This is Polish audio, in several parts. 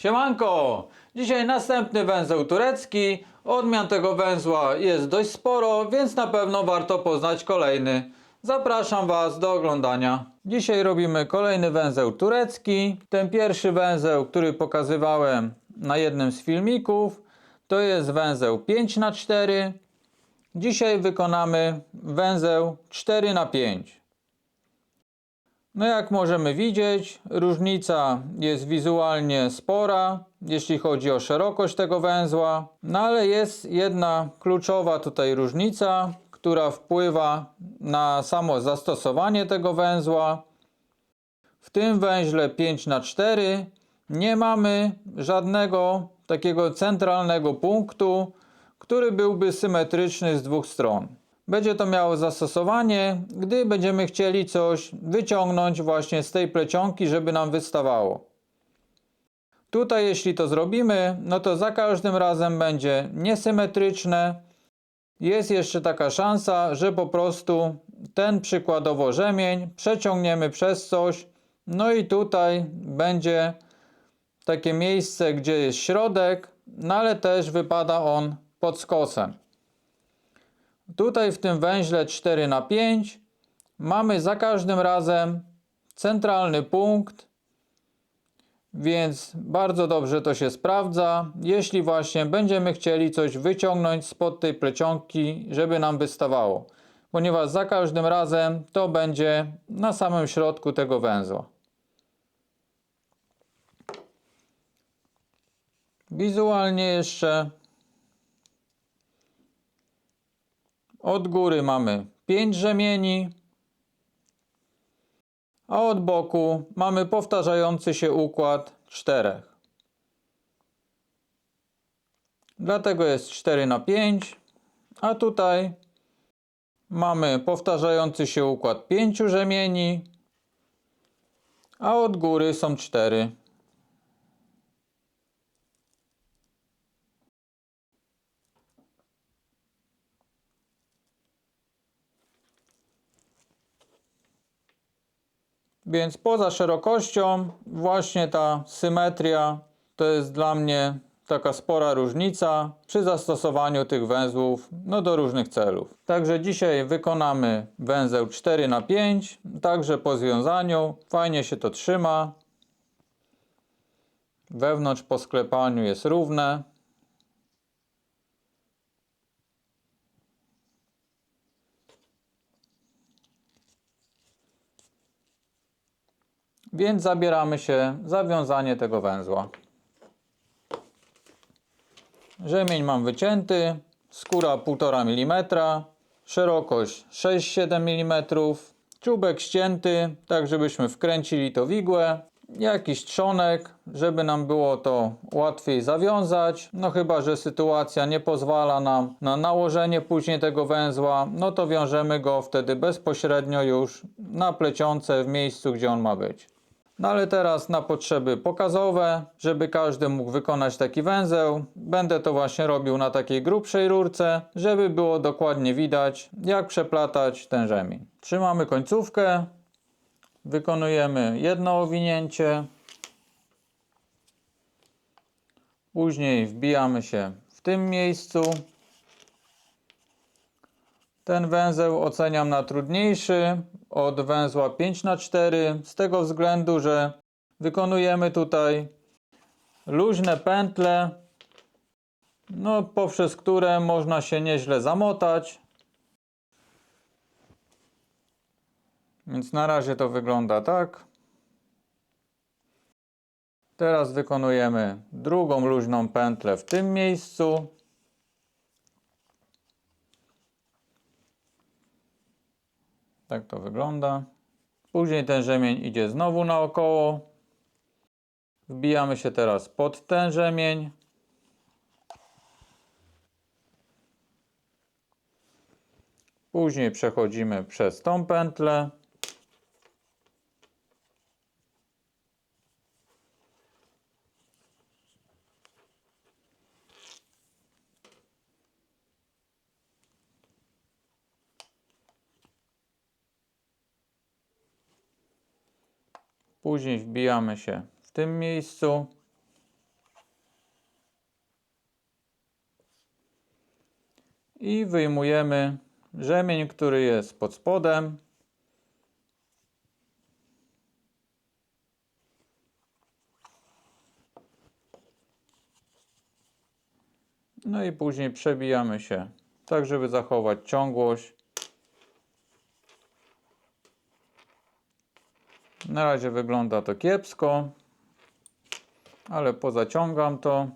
Siemanko! Dzisiaj następny węzeł turecki. Odmian tego węzła jest dość sporo, więc na pewno warto poznać kolejny. Zapraszam Was do oglądania. Dzisiaj robimy kolejny węzeł turecki. Ten pierwszy węzeł, który pokazywałem na jednym z filmików, to jest węzeł 5×4. Dzisiaj wykonamy węzeł 4×5. No jak możemy widzieć, różnica jest wizualnie spora, jeśli chodzi o szerokość tego węzła. No ale jest jedna kluczowa tutaj różnica, która wpływa na samo zastosowanie tego węzła. W tym węźle 5×4 nie mamy żadnego takiego centralnego punktu, który byłby symetryczny z dwóch stron. Będzie to miało zastosowanie, gdy będziemy chcieli coś wyciągnąć właśnie z tej plecionki, żeby nam wystawało. Tutaj jeśli to zrobimy, no to za każdym razem będzie niesymetryczne. Jest jeszcze taka szansa, że po prostu ten przykładowo rzemień przeciągniemy przez coś, no i tutaj będzie takie miejsce, gdzie jest środek, no ale też wypada on pod skosem. Tutaj w tym węźle 4×5 mamy za każdym razem centralny punkt, więc bardzo dobrze to się sprawdza, jeśli właśnie będziemy chcieli coś wyciągnąć spod tej plecionki, żeby nam wystawało, ponieważ za każdym razem to będzie na samym środku tego węzła. Wizualnie jeszcze od góry mamy 5 rzemieni, a od boku mamy powtarzający się układ 4. Dlatego jest 4×5, a tutaj mamy powtarzający się układ 5 rzemieni, a od góry są 4. Więc poza szerokością właśnie ta symetria to jest dla mnie taka spora różnica przy zastosowaniu tych węzłów do różnych celów. Także dzisiaj wykonamy węzeł 4×5, także po związaniu fajnie się to trzyma. Wewnątrz po sklepaniu jest równe. Więc zabieramy się za wiązanie tego węzła. Rzemień mam wycięty, skóra 1,5 mm, szerokość 6-7 mm, czubek ścięty, tak żebyśmy wkręcili to w igłę, jakiś trzonek, żeby nam było to łatwiej zawiązać, no chyba że sytuacja nie pozwala nam na nałożenie później tego węzła, no to wiążemy go wtedy bezpośrednio już na plecionce w miejscu, gdzie on ma być. No ale teraz na potrzeby pokazowe, żeby każdy mógł wykonać taki węzeł, będę to właśnie robił na takiej grubszej rurce, żeby było dokładnie widać, jak przeplatać ten rzemień. Trzymamy końcówkę, wykonujemy jedno owinięcie, później wbijamy się w tym miejscu. Ten węzeł oceniam na trudniejszy od węzła 5×4 z tego względu, że wykonujemy tutaj luźne pętle, poprzez które można się nieźle zamotać. Więc na razie to wygląda tak. Teraz wykonujemy drugą luźną pętlę w tym miejscu. Tak to wygląda. Później ten rzemień idzie znowu naokoło. Wbijamy się teraz pod ten rzemień. Później przechodzimy przez tą pętlę. Później wbijamy się w tym miejscu. i wyjmujemy rzemień, który jest pod spodem. No i później przebijamy się, tak żeby zachować ciągłość. Na razie wygląda to kiepsko, ale pozaciągam to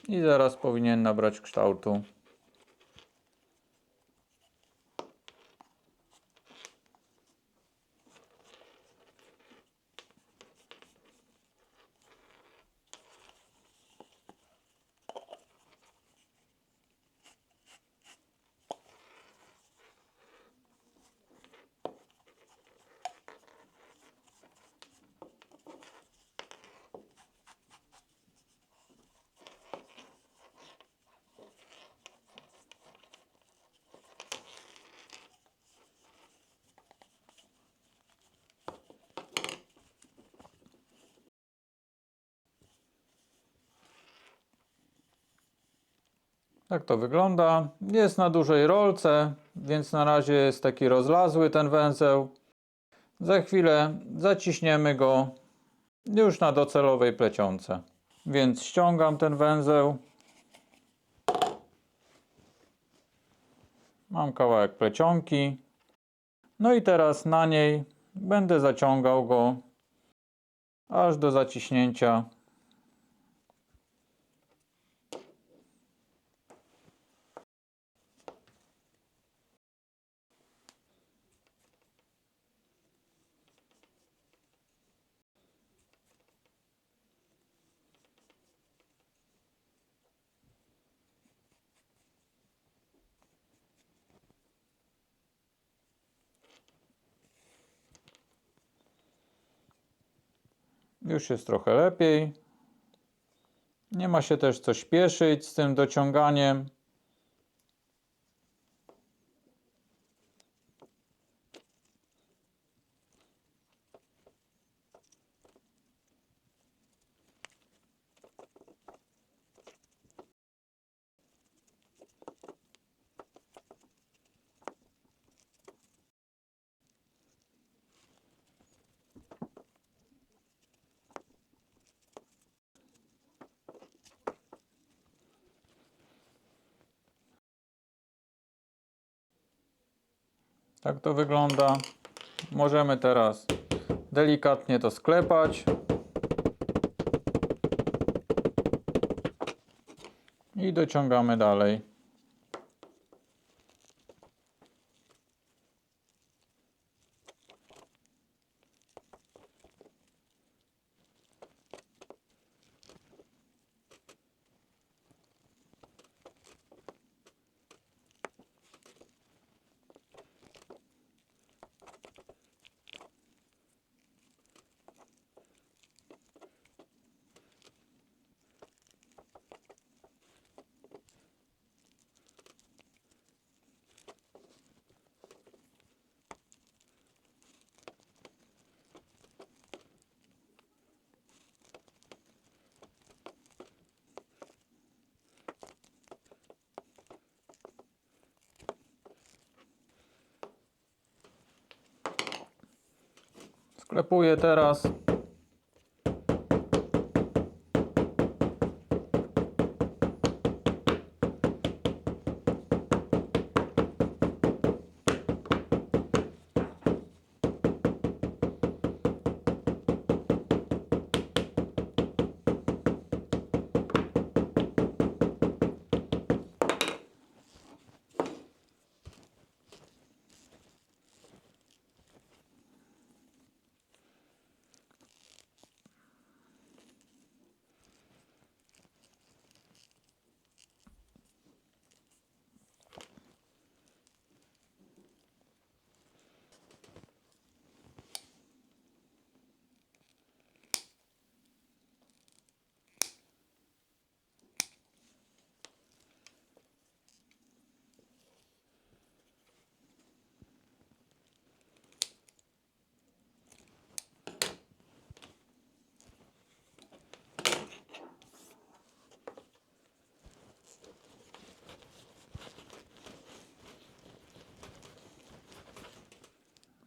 i zaraz powinien nabrać kształtu. Tak to wygląda. Jest na dużej rolce, więc na razie jest taki rozlazły ten węzeł. Za chwilę zaciśniemy go już na docelowej plecionce. Więc ściągam ten węzeł. Mam kawałek plecionki. No i teraz na niej będę zaciągał go aż do zaciśnięcia. Już jest trochę lepiej. Nie ma się też co śpieszyć z tym dociąganiem. Tak to wygląda. Możemy teraz delikatnie to sklepać i dociągamy dalej. Sklepuję teraz.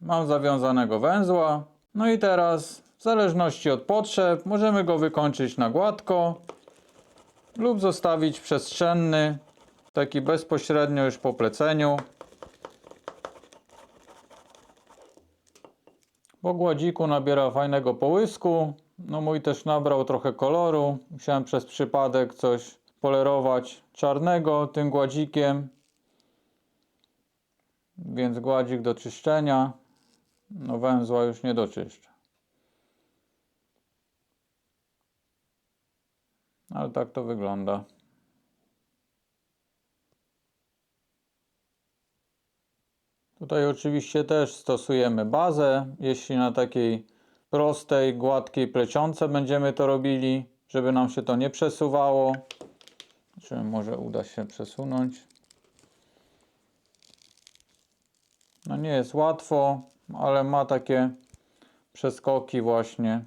Mam zawiązanego węzła. No i teraz w zależności od potrzeb możemy go wykończyć na gładko lub zostawić przestrzenny, taki bezpośrednio już po pleceniu. Po gładziku nabiera fajnego połysku. No mój też nabrał trochę koloru. Musiałem przez przypadek coś polerować czarnego tym gładzikiem. Więc gładzik do czyszczenia. No węzła już nie doczyszczę. Ale tak to wygląda. Tutaj oczywiście też stosujemy bazę, jeśli na takiej prostej, gładkiej plecionce będziemy to robili, żeby nam się to nie przesuwało. Czy może uda się przesunąć? No nie jest łatwo, ale ma takie przeskoki właśnie.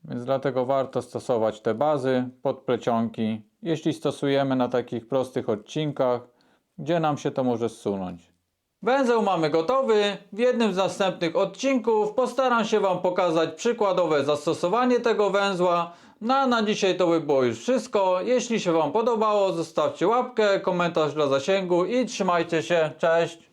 Więc dlatego warto stosować te bazy pod plecionki, jeśli stosujemy na takich prostych odcinkach, gdzie nam się to może zsunąć. Węzeł mamy gotowy. W jednym z następnych odcinków postaram się Wam pokazać przykładowe zastosowanie tego węzła. No a na dzisiaj to by było już wszystko. Jeśli się Wam podobało, zostawcie łapkę, komentarz dla zasięgu i trzymajcie się. Cześć!